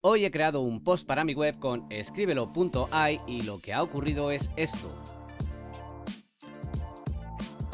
Hoy he creado un post para mi web con escríbelo.ai y lo que ha ocurrido es esto.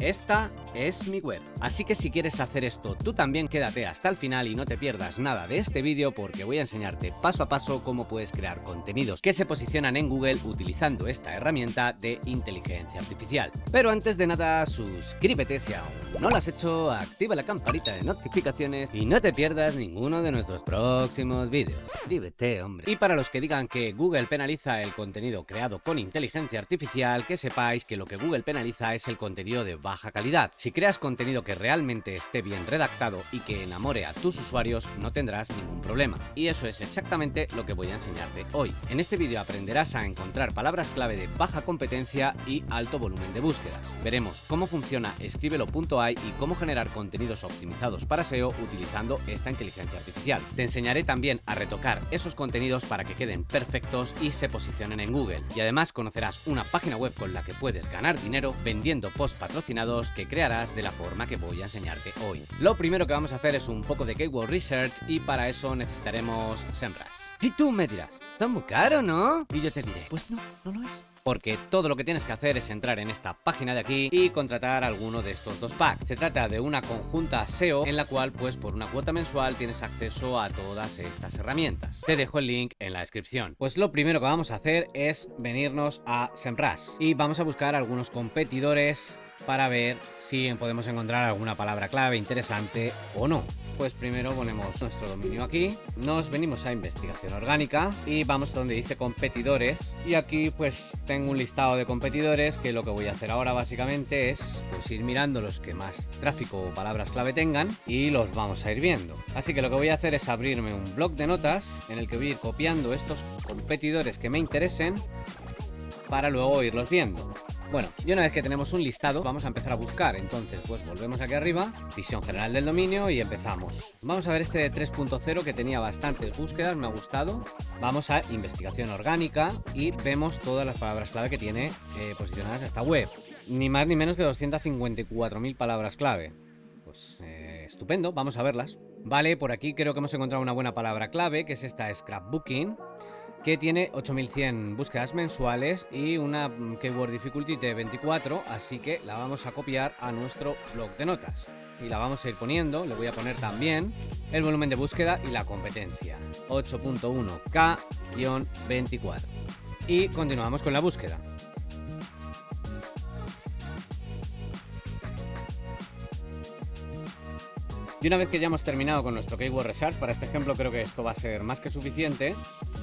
Esta es mi web. Así que si quieres hacer esto, tú también quédate hasta el final y no te pierdas nada de este vídeo porque voy a enseñarte paso a paso cómo puedes crear contenidos que se posicionan en Google utilizando esta herramienta de inteligencia artificial. Pero antes de nada, suscríbete si aún no lo has hecho, activa la campanita de notificaciones y no te pierdas ninguno de nuestros próximos vídeos. Suscríbete, hombre. Y para los que digan que Google penaliza el contenido creado con inteligencia artificial, que sepáis que lo que Google penaliza es el contenido de baja calidad. Si creas contenido que realmente esté bien redactado y que enamore a tus usuarios, no tendrás ningún problema. Y eso es exactamente lo que voy a enseñarte hoy. En este vídeo aprenderás a encontrar palabras clave de baja competencia y alto volumen de búsquedas. Veremos cómo funciona escríbelo.ai y cómo generar contenidos optimizados para SEO utilizando esta inteligencia artificial. Te enseñaré también a retocar esos contenidos para que queden perfectos y se posicionen en Google. Y además conocerás una página web con la que puedes ganar dinero vendiendo posts patrocinados que crearás de la forma que voy a enseñarte hoy. Lo primero que vamos a hacer es un poco de keyword research y para eso necesitaremos SEMrush. Y tú me dirás, está muy caro, ¿no? Y yo te diré, pues no, no lo es. Porque todo lo que tienes que hacer es entrar en esta página de aquí y contratar alguno de estos dos packs. Se trata de una conjunta SEO en la cual pues por una cuota mensual tienes acceso a todas estas herramientas. Te dejo el link en la descripción. Pues lo primero que vamos a hacer es venirnos a SEMrush y vamos a buscar algunos competidores para ver si podemos encontrar alguna palabra clave interesante o no. Pues primero ponemos nuestro dominio aquí, nos venimos a investigación orgánica y vamos a donde dice competidores y aquí pues tengo un listado de competidores que lo que voy a hacer ahora básicamente es pues ir mirando los que más tráfico o palabras clave tengan y los vamos a ir viendo. Así que lo que voy a hacer es abrirme un bloc de notas en el que voy a ir copiando estos competidores que me interesen para luego irlos viendo. Bueno, y una vez que tenemos un listado, vamos a empezar a buscar. Entonces, pues volvemos aquí arriba, visión general del dominio y empezamos. Vamos a ver este de 3.0 que tenía bastantes búsquedas, me ha gustado. Vamos a investigación orgánica y vemos todas las palabras clave que tiene posicionadas esta web. Ni más ni menos que 254.000 palabras clave. Pues estupendo, vamos a verlas. Vale, por aquí creo que hemos encontrado una buena palabra clave, que es esta scrapbooking, que tiene 8100 búsquedas mensuales y una keyword difficulty de 24, así que la vamos a copiar a nuestro bloc de notas y la vamos a ir poniendo. Le voy a poner también el volumen de búsqueda y la competencia 8.1K-24 y continuamos con la búsqueda. Y una vez que ya hemos terminado con nuestro keyword research, para este ejemplo creo que esto va a ser más que suficiente.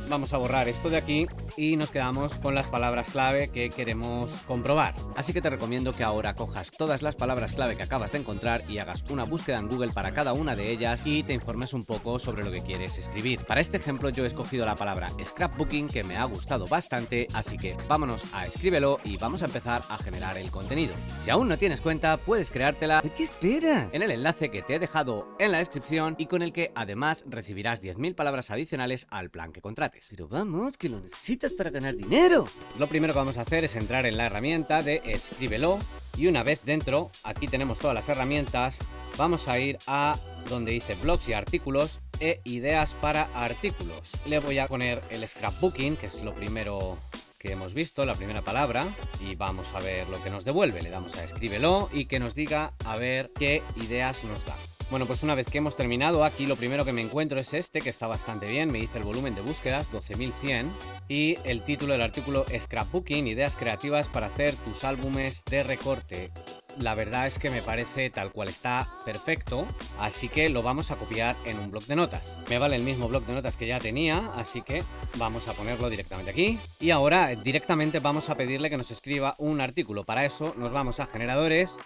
Vamos a borrar esto de aquí y nos quedamos con las palabras clave que queremos comprobar. Así que te recomiendo que ahora cojas todas las palabras clave que acabas de encontrar y hagas una búsqueda en Google para cada una de ellas y te informes un poco sobre lo que quieres escribir. Para este ejemplo yo he escogido la palabra scrapbooking, que me ha gustado bastante, así que vámonos a escríbelo y vamos a empezar a generar el contenido. Si aún no tienes cuenta, puedes creártela. ¿Qué esperas? En el enlace que te he dejado en la descripción y con el que además recibirás 10.000 palabras adicionales al plan que contrates. Pero vamos, que lo necesitas para ganar dinero. Lo primero que vamos a hacer es entrar en la herramienta de Escríbelo y una vez dentro, aquí tenemos todas las herramientas, vamos a ir a donde dice blogs y artículos e ideas para artículos. Le voy a poner el scrapbooking, que es lo primero que hemos visto, la primera palabra, y vamos a ver lo que nos devuelve. Le damos a Escríbelo y que nos diga a ver qué ideas nos da. Bueno, pues una vez que hemos terminado, aquí lo primero que me encuentro es este, que está bastante bien. Me dice el volumen de búsquedas, 12.100, y el título del artículo, Scrapbooking, ideas creativas para hacer tus álbumes de recorte. La verdad es que me parece tal cual está perfecto, así que lo vamos a copiar en un bloc de notas. Me vale el mismo bloc de notas que ya tenía, así que vamos a ponerlo directamente aquí. Y ahora directamente vamos a pedirle que nos escriba un artículo. Para eso nos vamos a generadores,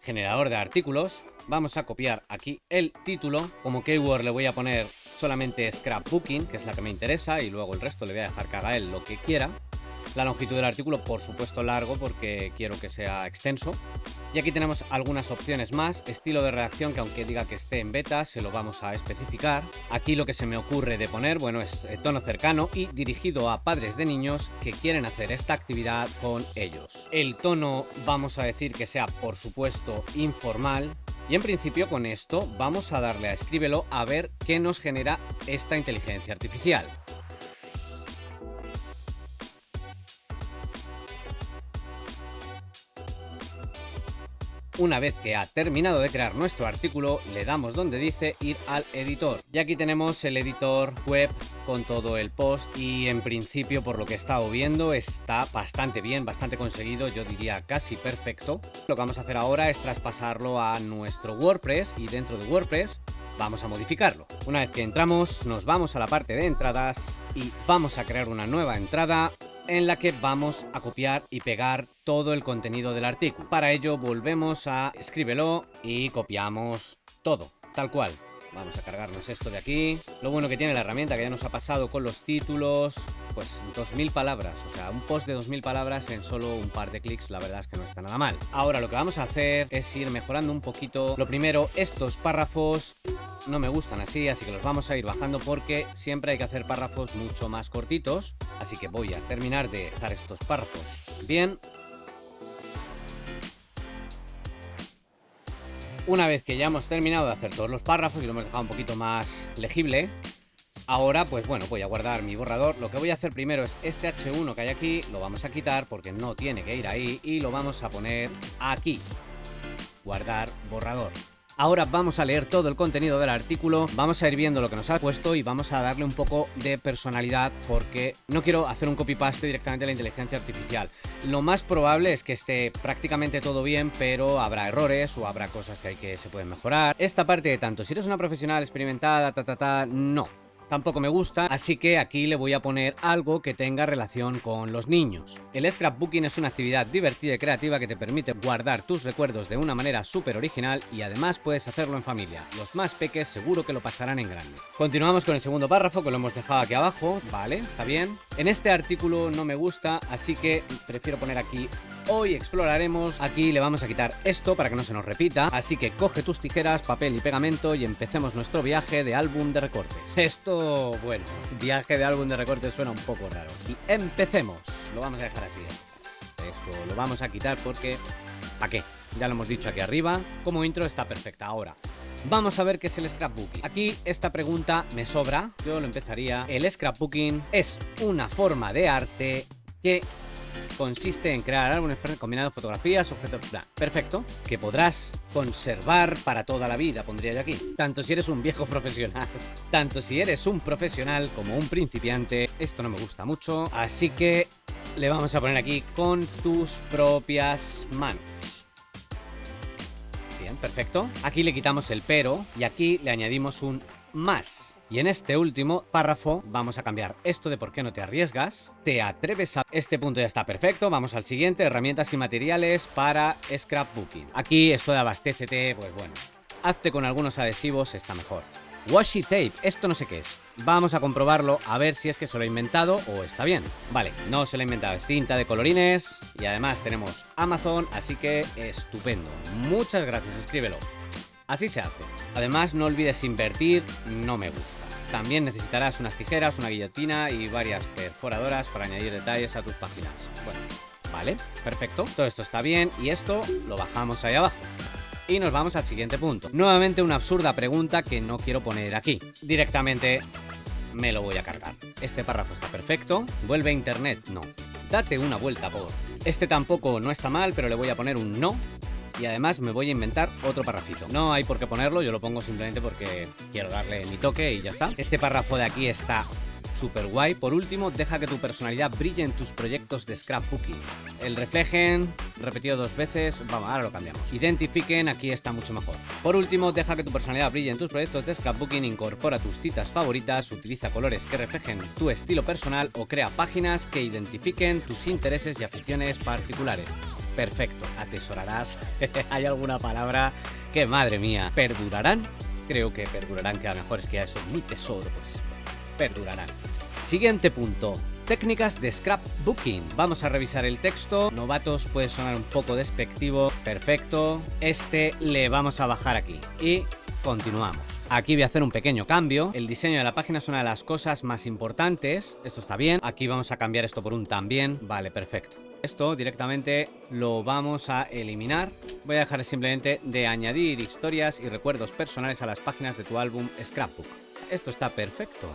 generador de artículos. Vamos a copiar aquí el título. Como keyword le voy a poner solamente scrapbooking, que es la que me interesa, y luego el resto le voy a dejar que haga él lo que quiera. La longitud del artículo, por supuesto, largo, porque quiero que sea extenso. Y aquí tenemos algunas opciones más. Estilo de redacción, que aunque diga que esté en beta, se lo vamos a especificar. Aquí lo que se me ocurre de poner, bueno, es tono cercano y dirigido a padres de niños que quieren hacer esta actividad con ellos. El tono, vamos a decir que sea, por supuesto, informal. Y en principio con esto vamos a darle a Escríbelo a ver qué nos genera esta inteligencia artificial. Una vez que ha terminado de crear nuestro artículo, le damos donde dice ir al editor. Y aquí tenemos el editor web con todo el post y en principio, por lo que he estado viendo, está bastante bien, bastante conseguido, yo diría casi perfecto. Lo que vamos a hacer ahora es traspasarlo a nuestro WordPress y dentro de WordPress vamos a modificarlo. Una vez que entramos, nos vamos a la parte de entradas y vamos a crear una nueva entrada en la que vamos a copiar y pegar todo el contenido del artículo. Para ello volvemos a Escríbelo y copiamos todo, tal cual. Vamos a cargarnos esto de aquí. Lo bueno que tiene la herramienta, que ya nos ha pasado con los títulos, pues 2000 palabras, o sea, un post de 2000 palabras en solo un par de clics, la verdad es que no está nada mal. Ahora lo que vamos a hacer es ir mejorando un poquito. Lo primero, estos párrafos no me gustan así que los vamos a ir bajando porque siempre hay que hacer párrafos mucho más cortitos. Así que voy a terminar de dejar estos párrafos bien. Una vez que ya hemos terminado de hacer todos los párrafos y lo hemos dejado un poquito más legible, ahora pues bueno, voy a guardar mi borrador. Lo que voy a hacer primero es este H1 que hay aquí, lo vamos a quitar porque no tiene que ir ahí y lo vamos a poner aquí. Guardar borrador. Ahora vamos a leer todo el contenido del artículo, vamos a ir viendo lo que nos ha puesto y vamos a darle un poco de personalidad porque no quiero hacer un copy-paste directamente a la inteligencia artificial. Lo más probable es que esté prácticamente todo bien, pero habrá errores o habrá cosas que se pueden mejorar. Esta parte de tanto si eres una profesional experimentada, no. Tampoco me gusta, así que aquí le voy a poner algo que tenga relación con los niños. El scrapbooking es una actividad divertida y creativa que te permite guardar tus recuerdos de una manera súper original y además puedes hacerlo en familia. Los más peques seguro que lo pasarán en grande. Continuamos con el segundo párrafo que lo hemos dejado aquí abajo, vale, está bien. En este artículo no me gusta, así que prefiero poner aquí hoy exploraremos. Aquí le vamos a quitar esto para que no se nos repita, así que coge tus tijeras, papel y pegamento y empecemos nuestro viaje de álbum de recortes. Esto, bueno, viaje de álbum de recortes suena un poco raro. Y empecemos, lo vamos a dejar así. Esto lo vamos a quitar porque, ¿para qué? Ya lo hemos dicho aquí arriba, como intro está perfecta. Ahora vamos a ver qué es el scrapbooking. Aquí esta pregunta me sobra, yo lo empezaría. El scrapbooking es una forma de arte que consiste en crear álbumes combinando fotografías, objetos, perfecto, que podrás conservar para toda la vida, pondría yo aquí. Tanto si eres un viejo profesional, tanto si eres un profesional como un principiante. Esto no me gusta mucho, así que le vamos a poner aquí con tus propias manos. Bien, perfecto. Aquí le quitamos el pero y aquí le añadimos un más. Y en este último párrafo vamos a cambiar esto de por qué no te arriesgas. Te atreves a... Este punto ya está perfecto. Vamos al siguiente, herramientas y materiales para scrapbooking. Aquí esto de abastécete, pues bueno, hazte con algunos adhesivos, está mejor. Washi tape, esto no sé qué es. Vamos a comprobarlo a ver si es que se lo he inventado o está bien. Vale, no se lo he inventado, es cinta de colorines y además tenemos Amazon, así que estupendo. Muchas gracias, Escríbelo. Así se hace. Además, no olvides invertir, no me gusta. También necesitarás unas tijeras, una guillotina y varias perforadoras para añadir detalles a tus páginas. Bueno, vale, perfecto. Todo esto está bien y esto lo bajamos ahí abajo. Y nos vamos al siguiente punto. Nuevamente una absurda pregunta que no quiero poner aquí. Directamente me lo voy a cargar. Este párrafo está perfecto. ¿Vuelve a internet? No. Date una vuelta por... Este tampoco no está mal, pero le voy a poner un no. Y además me voy a inventar otro parrafito. No hay por qué ponerlo, yo lo pongo simplemente porque quiero darle mi toque y ya está. Este párrafo de aquí está súper guay. Por último, deja que tu personalidad brille en tus proyectos de scrapbooking. El reflejen, repetido 2 veces, vamos, ahora lo cambiamos. Identifiquen, aquí está mucho mejor. Por último, deja que tu personalidad brille en tus proyectos de scrapbooking, incorpora tus citas favoritas, utiliza colores que reflejen tu estilo personal o crea páginas que identifiquen tus intereses y aficiones particulares. Perfecto, atesorarás. ¿Hay alguna palabra que, madre mía, perdurarán? Creo que perdurarán queda mejor, es que ya eso es mi tesoro, pues perdurarán. Siguiente punto, técnicas de scrapbooking. Vamos a revisar el texto. Novatos puede sonar un poco despectivo. Perfecto, este le vamos a bajar aquí y continuamos. Aquí voy a hacer un pequeño cambio. El diseño de la página es una de las cosas más importantes. Esto está bien. Aquí vamos a cambiar esto por un también. Vale, perfecto. Esto directamente lo vamos a eliminar. Voy a dejar simplemente de añadir historias y recuerdos personales a las páginas de tu álbum Scrapbook. Esto está perfecto,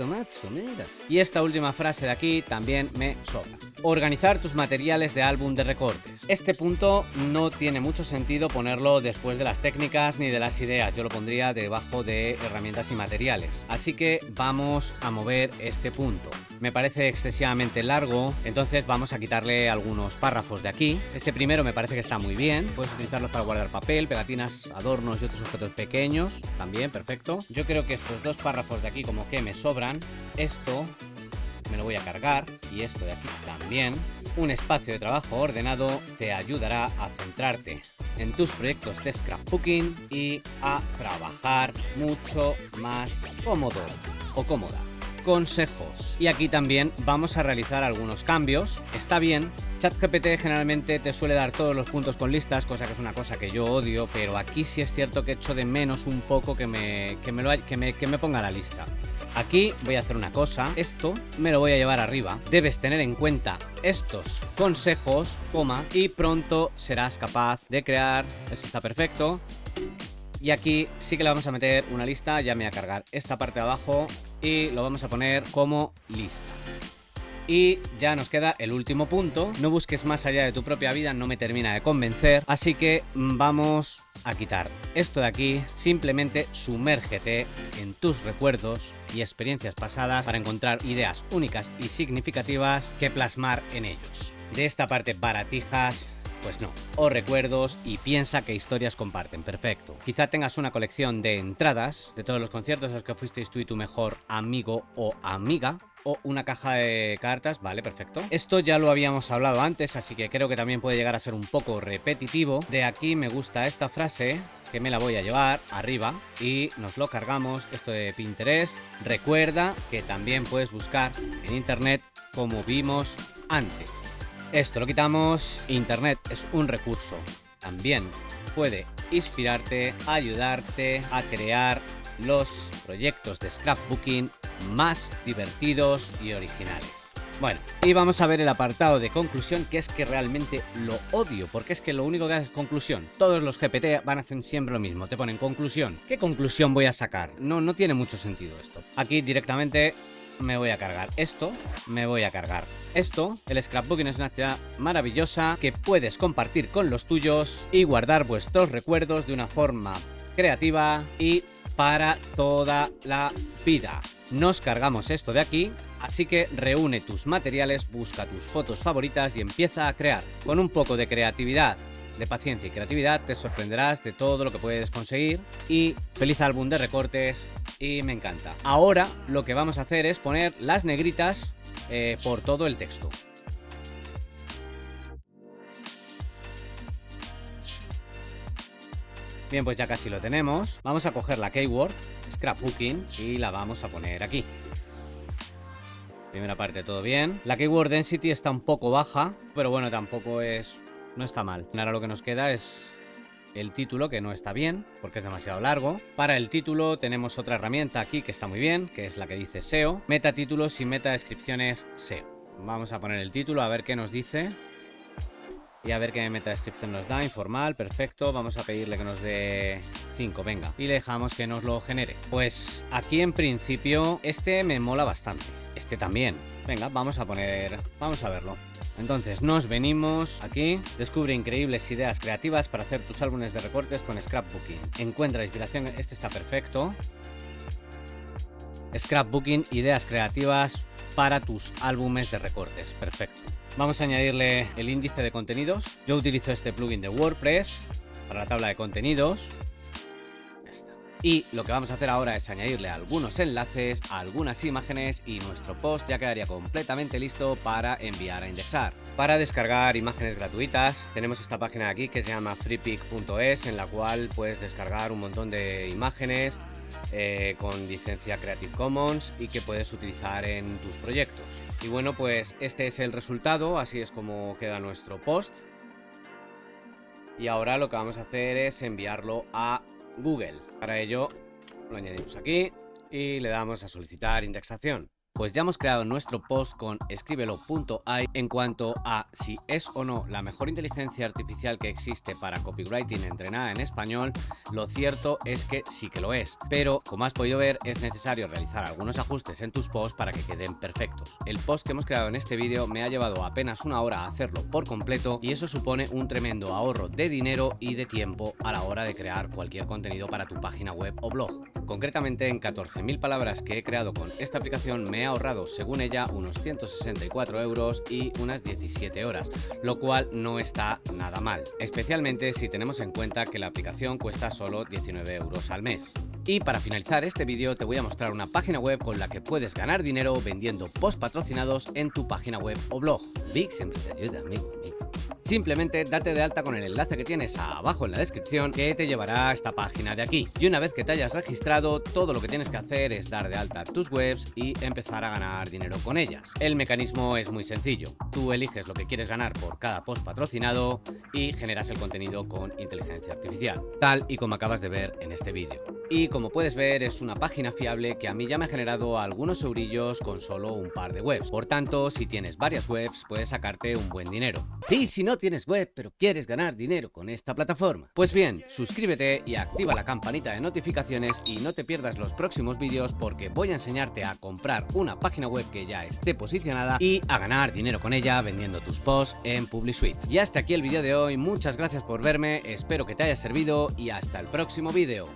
macho, mira. Y esta última frase de aquí también me sobra. Organizar tus materiales de álbum de recortes. Este punto no tiene mucho sentido ponerlo después de las técnicas ni de las ideas. Yo lo pondría debajo de herramientas y materiales. Así que vamos a mover este punto. Me parece excesivamente largo, entonces vamos a quitarle algunos párrafos de aquí. Este primero me parece que está muy bien. Puedes utilizarlos para guardar papel, pegatinas, adornos y otros objetos pequeños. También, perfecto. Yo creo que estos dos párrafos de aquí como que me sobran. Esto me lo voy a cargar y esto de aquí también. Un espacio de trabajo ordenado te ayudará a centrarte en tus proyectos de scrapbooking y a trabajar mucho más cómodo o cómoda. Consejos. Y aquí también vamos a realizar algunos cambios. Está bien. ChatGPT generalmente te suele dar todos los puntos con listas, cosa que es una cosa que yo odio, pero aquí sí es cierto que echo de menos un poco que me ponga la lista. Aquí voy a hacer una cosa, esto me lo voy a llevar arriba. Debes tener en cuenta estos consejos, y pronto serás capaz de crear. Esto está perfecto. Y aquí sí que le vamos a meter una lista. Ya me voy a cargar esta parte de abajo y lo vamos a poner como lista. Y ya nos queda el último punto. No busques más allá de tu propia vida, no me termina de convencer. Así que vamos a quitar esto de aquí. Simplemente sumérgete en tus recuerdos y experiencias pasadas para encontrar ideas únicas y significativas que plasmar en ellos. De esta parte baratijas, pues no, o recuerdos, y piensa qué historias comparten. Perfecto. Quizá tengas una colección de entradas de todos los conciertos a los que fuisteis tú y tu mejor amigo o amiga, o una caja de cartas. Vale, perfecto. Esto ya lo habíamos hablado antes, así que creo que también puede llegar a ser un poco repetitivo. De aquí me gusta esta frase, que me la voy a llevar arriba y nos lo cargamos. Esto de Pinterest. Recuerda que también puedes buscar en internet como vimos antes. Esto lo quitamos. Internet es un recurso. También puede inspirarte, ayudarte a crear los proyectos de scrapbooking más divertidos y originales. Bueno, y vamos a ver el apartado de conclusión, que es que realmente lo odio, porque es que lo único que hace es conclusión. Todos los GPT van a hacer siempre lo mismo, te ponen conclusión. ¿Qué conclusión voy a sacar? No tiene mucho sentido esto. Aquí directamente me voy a cargar esto, me voy a cargar esto. El scrapbooking es una actividad maravillosa que puedes compartir con los tuyos y guardar vuestros recuerdos de una forma creativa y para toda la vida. Nos cargamos esto de aquí, así que reúne tus materiales, busca tus fotos favoritas y empieza a crear. Con un poco de creatividad, de paciencia y creatividad, te sorprenderás de todo lo que puedes conseguir. Y feliz álbum de recortes, y me encanta. Ahora lo que vamos a hacer es poner las negritas por todo el texto. Bien, pues ya casi lo tenemos. Vamos a coger la keyword scrapbooking y la vamos a poner aquí. Primera parte todo bien. La keyword density está un poco baja, pero bueno, tampoco no está mal. Ahora lo que nos queda es el título, que no está bien porque es demasiado largo. Para el título tenemos otra herramienta aquí que está muy bien, que es la que dice SEO, metatítulos y metadescripciones SEO. Vamos a poner el título a ver qué nos dice y a ver qué metadescripción nos da. Informal, perfecto. Vamos a pedirle que nos dé 5, venga, y le dejamos que nos lo genere. Pues aquí en principio este me mola bastante, este también. Venga, vamos a verlo. Entonces nos venimos aquí. Descubre increíbles ideas creativas para hacer tus álbumes de recortes con scrapbooking. Encuentra inspiración. Este está perfecto. Scrapbooking, ideas creativas para tus álbumes de recortes. Perfecto. Vamos a añadirle el índice de contenidos. Yo utilizo este plugin de WordPress para la tabla de contenidos. Y lo que vamos a hacer ahora es añadirle algunos enlaces, algunas imágenes, y nuestro post ya quedaría completamente listo para enviar a indexar. Para descargar imágenes gratuitas tenemos esta página de aquí que se llama freepik.es, en la cual puedes descargar un montón de imágenes con licencia Creative Commons y que puedes utilizar en tus proyectos. Y bueno, pues este es el resultado, así es como queda nuestro post. Y ahora lo que vamos a hacer es enviarlo a Google. Para ello Lo añadimos aquí y le damos a solicitar indexación. Pues ya hemos creado nuestro post con escríbelo.ai. En cuanto a si es o no la mejor inteligencia artificial que existe para copywriting entrenada en español, lo cierto es que sí que lo es. Pero, como has podido ver, es necesario realizar algunos ajustes en tus posts para que queden perfectos. El post que hemos creado en este vídeo me ha llevado apenas una hora a hacerlo por completo y eso supone un tremendo ahorro de dinero y de tiempo a la hora de crear cualquier contenido para tu página web o blog. Concretamente, en 14.000 palabras que he creado con esta aplicación me he ahorrado, según ella, unos 164 euros y unas 17 horas, lo cual no está nada mal, especialmente si tenemos en cuenta que la aplicación cuesta solo 19 euros al mes. Y para finalizar este vídeo te voy a mostrar una página web con la que puedes ganar dinero vendiendo posts patrocinados en tu página web o blog. Vic siempre te ayuda, amigo. Simplemente date de alta con el enlace que tienes abajo en la descripción, que te llevará a esta página de aquí. Y una vez que te hayas registrado, todo lo que tienes que hacer es dar de alta tus webs y empezar a ganar dinero con ellas. El mecanismo es muy sencillo. Tú eliges lo que quieres ganar por cada post patrocinado y generas el contenido con inteligencia artificial, tal y como acabas de ver en este vídeo. Y como puedes ver, es una página fiable que a mí ya me ha generado algunos eurillos con solo un par de webs. Por tanto, si tienes varias webs, puedes sacarte un buen dinero. Y si no tienes web, pero quieres ganar dinero con esta plataforma, pues bien, suscríbete y activa la campanita de notificaciones y no te pierdas los próximos vídeos, porque voy a enseñarte a comprar una página web que ya esté posicionada y a ganar dinero con ella vendiendo tus posts en PubliSuite. Y hasta aquí el vídeo de hoy. Muchas gracias por verme, espero que te haya servido y hasta el próximo vídeo.